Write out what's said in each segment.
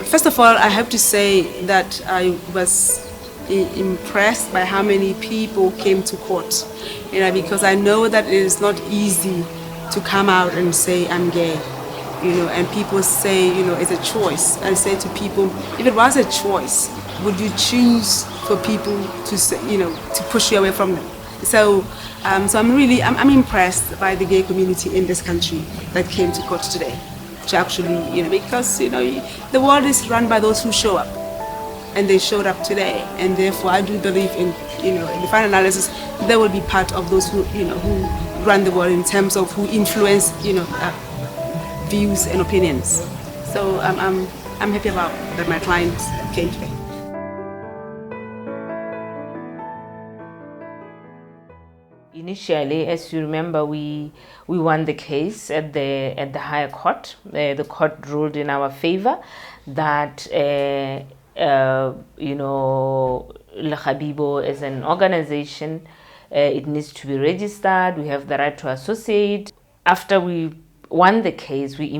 First of all, I have to say that I was impressed by how many people came to court, because I know that it is not easy to come out and say I'm gay, and people say, it's a choice. I say to people, if it was a choice, would you choose for people to say, to push you away from them? So I'm impressed by the gay community in this country that came to court today. To actually, because the world is run by those who show up, and they showed up today, and therefore I do believe in in the final analysis they will be part of those who who run the world in terms of who influence views and opinions. So I'm happy about that my client came today. Initially, as you remember, we won the case at the higher court. The court ruled in our favor that LEGABIBO as an organization, it needs to be registered. We have the right to associate. After we won the case, we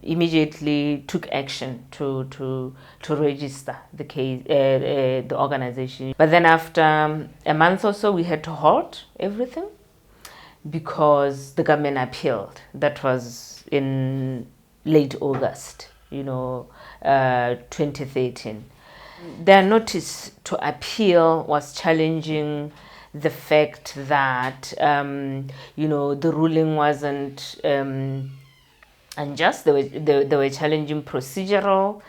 immediately took action to register the case, the organization. But then after a month or so, we had to halt everything because the government appealed. That was in late August, 2013. Their notice to appeal was challenging the fact that the ruling wasn't unjust. They were challenging procedural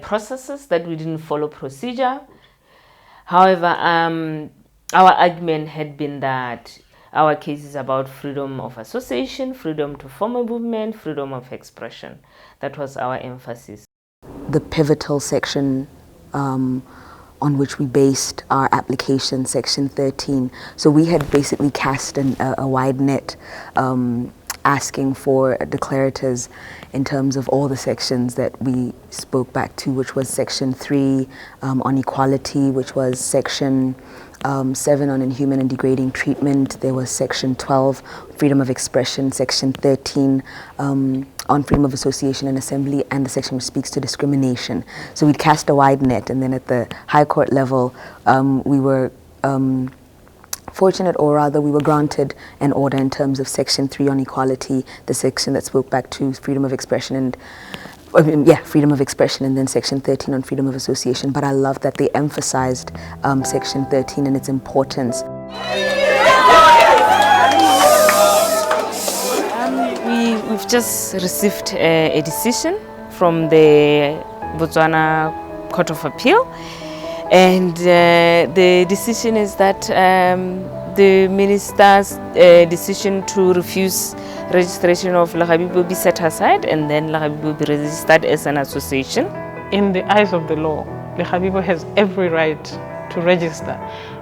processes, that we didn't follow procedure. However, our argument had been that our case is about freedom of association, freedom to form a movement, freedom of expression. That was our emphasis. The pivotal section on which we based our application, section 13. So we had basically cast a wide net asking for declarators in terms of all the sections that we spoke back to, which was section 3 on equality, which was section 7 on inhuman and degrading treatment. There was section 12, freedom of expression, section 13 on freedom of association and assembly, and the section which speaks to discrimination. So we cast a wide net, and then at the high court level, we were fortunate, or rather we were granted an order in terms of section 3 on equality, the section that spoke back to freedom of expression and freedom of expression, and then section 13 on freedom of association. But I love that they emphasized section 13 and its importance. We've just received a decision from the Botswana Court of Appeal, and the decision is that the minister's decision to refuse registration of LEGABIBO be set aside, and then LEGABIBO be registered as an association. In the eyes of the law, LEGABIBO has every right to register.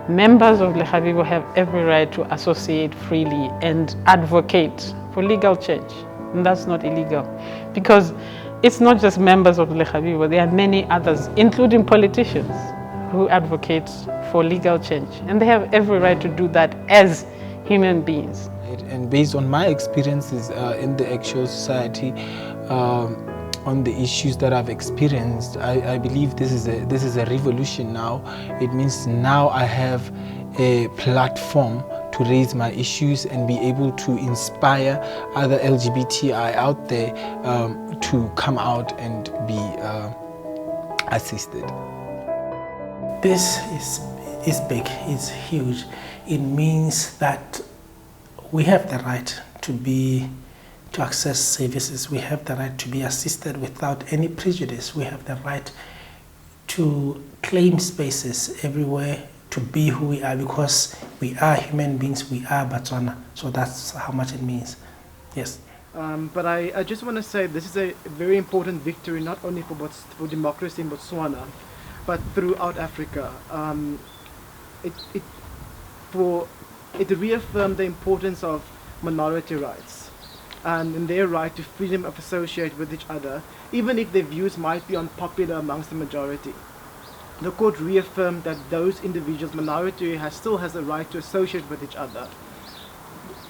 Members of LEGABIBO have every right to associate freely and advocate for legal change. And that's not illegal, because it's not just members of LEGABIBO, there are many others, including politicians, who advocate for legal change. And they have every right to do that as human beings. And based on my experiences in the actual society, on the issues that I've experienced, I believe this is a revolution now. It means now I have a platform to raise my issues and be able to inspire other LGBTI out there to come out and be assisted. This is big, it's huge. It means that we have the right to access services. We have the right to be assisted without any prejudice. We have the right to claim spaces everywhere, to be who we are, because we are human beings, we are Botswana. So that's how much it means. Yes. But I just want to say this is a very important victory, not only for democracy in Botswana, but throughout Africa. It reaffirmed the importance of minority rights and their right to freedom of associate with each other, even if their views might be unpopular amongst the majority. The court reaffirmed that those individuals, minority, still has a right to associate with each other,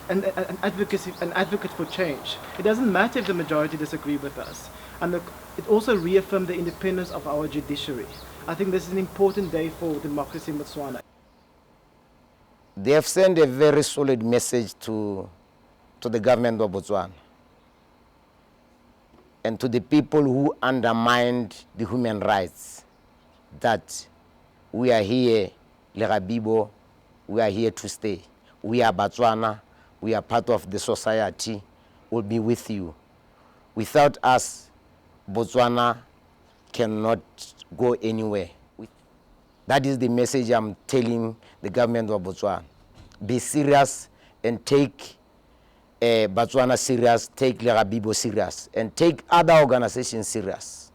and an advocate for change. It doesn't matter if the majority disagree with us. And it also reaffirmed the independence of our judiciary. I think this is an important day for democracy in Botswana. They have sent a very solid message to the government of Botswana and to the people who undermined the human rights, that we are here, LEGABIBO, we are here to stay. We are Botswana, we are part of the society, we'll be with you. Without us, Botswana cannot go anywhere. That is the message I'm telling the government of Botswana. Be serious and take Botswana serious, take LEGABIBO serious, and take other organizations serious.